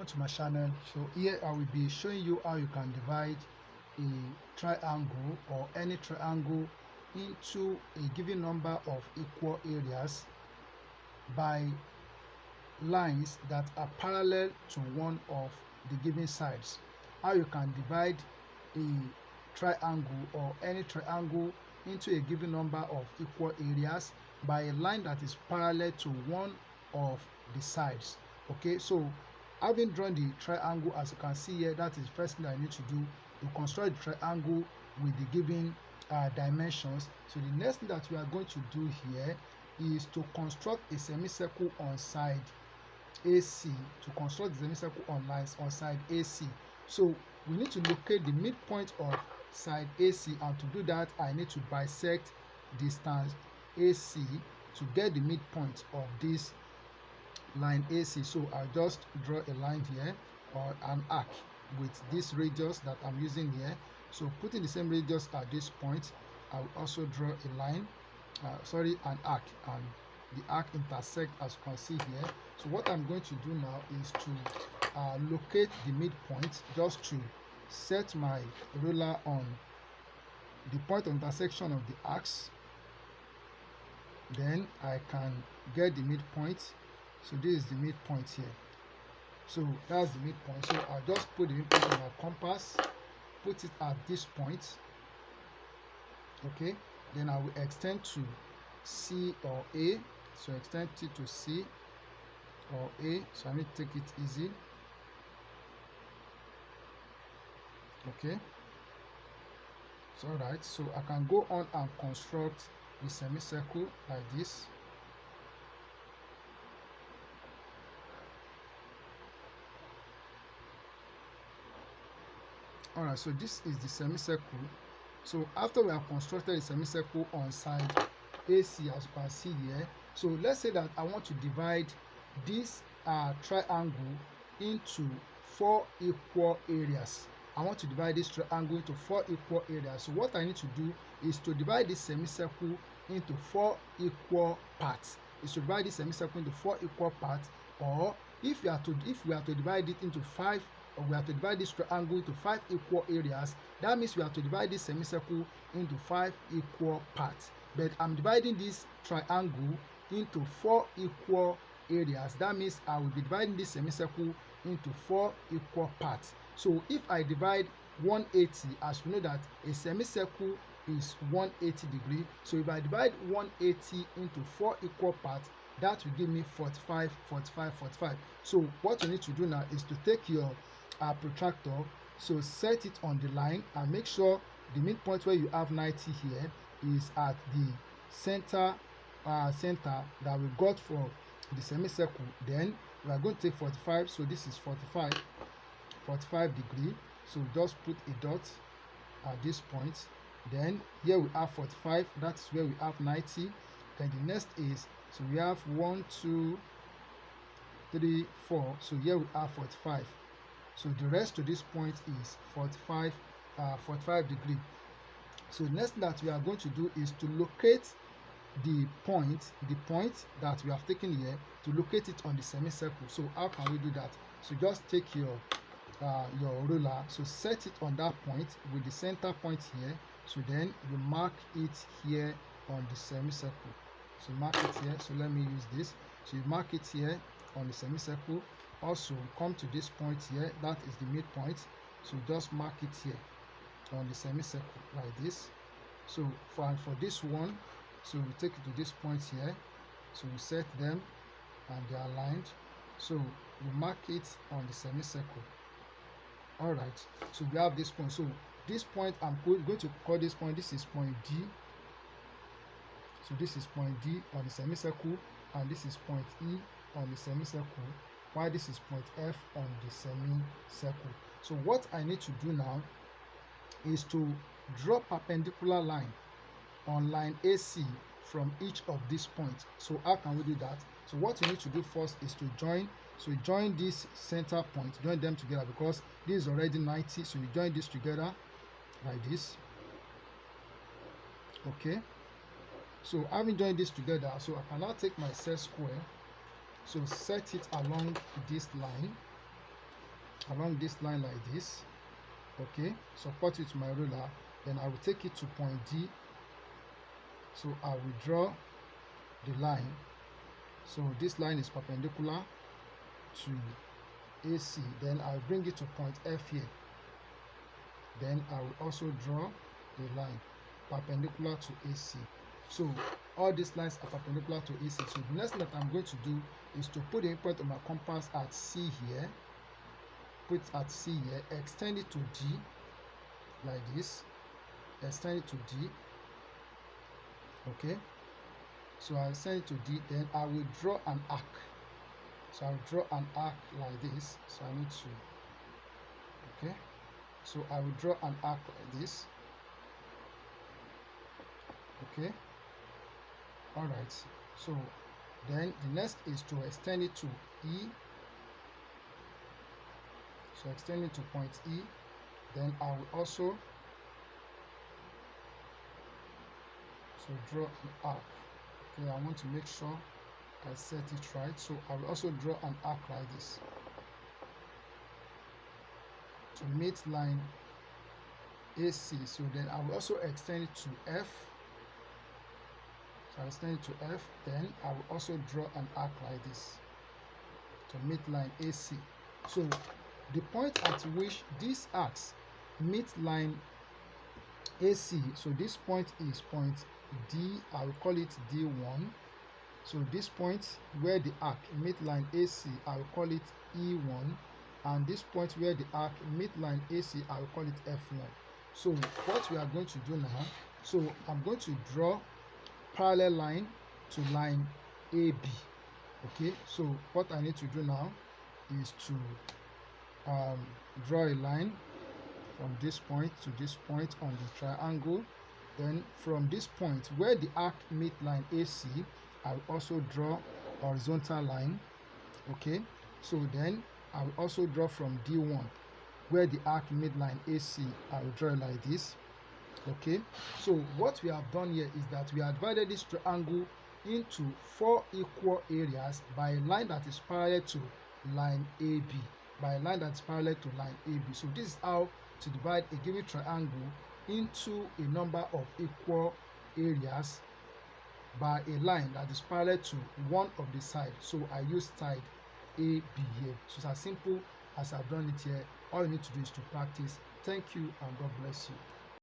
welcome to my channel. So here I will be showing you how you can divide a triangle or any triangle into a given number of equal areas by lines that are parallel to one of the given sides. How you can divide a triangle or any triangle into a given number of equal areas by a line that is parallel to one of the sides. Okay, so having drawn the triangle, as you can see here, that is the first thing I need to do to construct the triangle with the given dimensions. So the next thing that we are going to do here is to construct a semicircle on side AC, to construct the semicircle on lines on side AC. So we need to locate the midpoint of side AC, and to do that I need to bisect distance AC to get the midpoint of this line AC. So I'll just draw a line here or an arc with this radius that I'm using here. So putting the same radius at this point, I will also draw a line, an arc, and the arc intersect, as you can see here. So what I'm going to do now is to locate the midpoint, just to set my ruler on the point of intersection of the arcs. Then I can get the midpoint. So this is the midpoint here. So that's the midpoint. So I'll just put the midpoint on my compass, put it at this point. Okay, then I will extend to C or A. So extend it to C or A. So I need to take it easy. Okay, so alright, so I can go on and construct the semicircle like this. Alright, so this is the semicircle. So after we have constructed the semicircle on side AC, as you can see here, so let's say that I want to divide this triangle into 4 equal areas. I want to divide this triangle into 4 equal areas. So what I need to do is to divide this semicircle into 4 equal parts. Or if we are to divide it into 5, or we have to divide this triangle into 5 equal areas, that means we have to divide this semicircle into 5 equal parts. But I'm dividing this triangle into 4 equal areas. That means I will be dividing this semicircle into 4 equal parts. So if I divide 180, as we know that a semicircle is 180 degrees, so if I divide 180 into 4 equal parts, that will give me 45, 45, 45. So what you need to do now is to take your protractor, so set it on the line and make sure the midpoint where you have 90 here is at the center that we got for the semicircle. Then we are going to take 45, so this is 45 degrees. So just put a dot at this point. Then here we have 45, that's where we have 90. Then the next is, so we have 1, 2, 3, 4, so here we have 45. So the rest to this point is 45 degrees. So the next thing that we are going to do is to locate the point that we have taken here, to locate it on the semicircle. So how can we do that? So just take your ruler, so set it on that point with the center point here. So then you mark it here on the semicircle. So mark it here. So let me use this. So you mark it here on the semicircle. Also come to this point here, that is the midpoint. So just mark it here on the semicircle like this. So for this one, so we take it to this point here. So we set them and they are aligned. So we mark it on the semicircle. Alright, so we have this point. So this point, I'm going to call this point, this is point D. So this is point D on the semicircle, and this is point E on the semicircle, while this is point F on the semicircle. So what I need to do now is to draw perpendicular line on line AC from each of these points. So how can we do that? So what you need to do first is to join. So you join this center point, join them together, because this is already 90. So you join this together like this. Okay, so having joined this together, so I can now take my set square, so set it along this line. along this line like this. Okay, support it to my ruler, then I will take it to point D. So I will draw the line. So this line is perpendicular to AC, then I'll bring it to point F here. Then I will also draw the line perpendicular to AC. So all these lines are perpendicular to AC. So the next thing that I'm going to do is to put the point of my compass at C here. Put it at C here, extend it to D like this, extend it to D. Okay, so I'll send it to D, then I will draw an arc. So I'll draw an arc like this. So I need to, okay, so I will draw an arc like this. Okay, all right, so then the next is to extend it to E. So extend it to point E, then I will also draw an arc. Okay, I want to make sure I set it right. So I will also draw an arc like this to meet line AC. So then I will also extend it to F. So I extend it to F, then I will also draw an arc like this to meet line AC. So the point at which these arcs meet line AC, so this point is point D, I will call it D1. So this point where the arc meet line AC, I will call it E1. And this point where the arc meet line AC, I will call it F1. So what we are going to do now, so I'm going to draw parallel line to line AB. Okay, so what I need to do now is to draw a line from this point to this point on the triangle. Then from this point where the arc meet line AC, I will also draw horizontal line. Okay, so then I will also draw from D1 where the arc meet line AC, I will draw like this. Okay, so what we have done here is that we have divided this triangle into 4 equal areas by a line that is parallel to line AB. By a line that is parallel to line AB. So this is how to divide a given triangle into a number of equal areas by a line that is parallel to one of the sides. So I use side AB here. So it's as simple as I've done it here. All you need to do is to practice. Thank you and God bless you.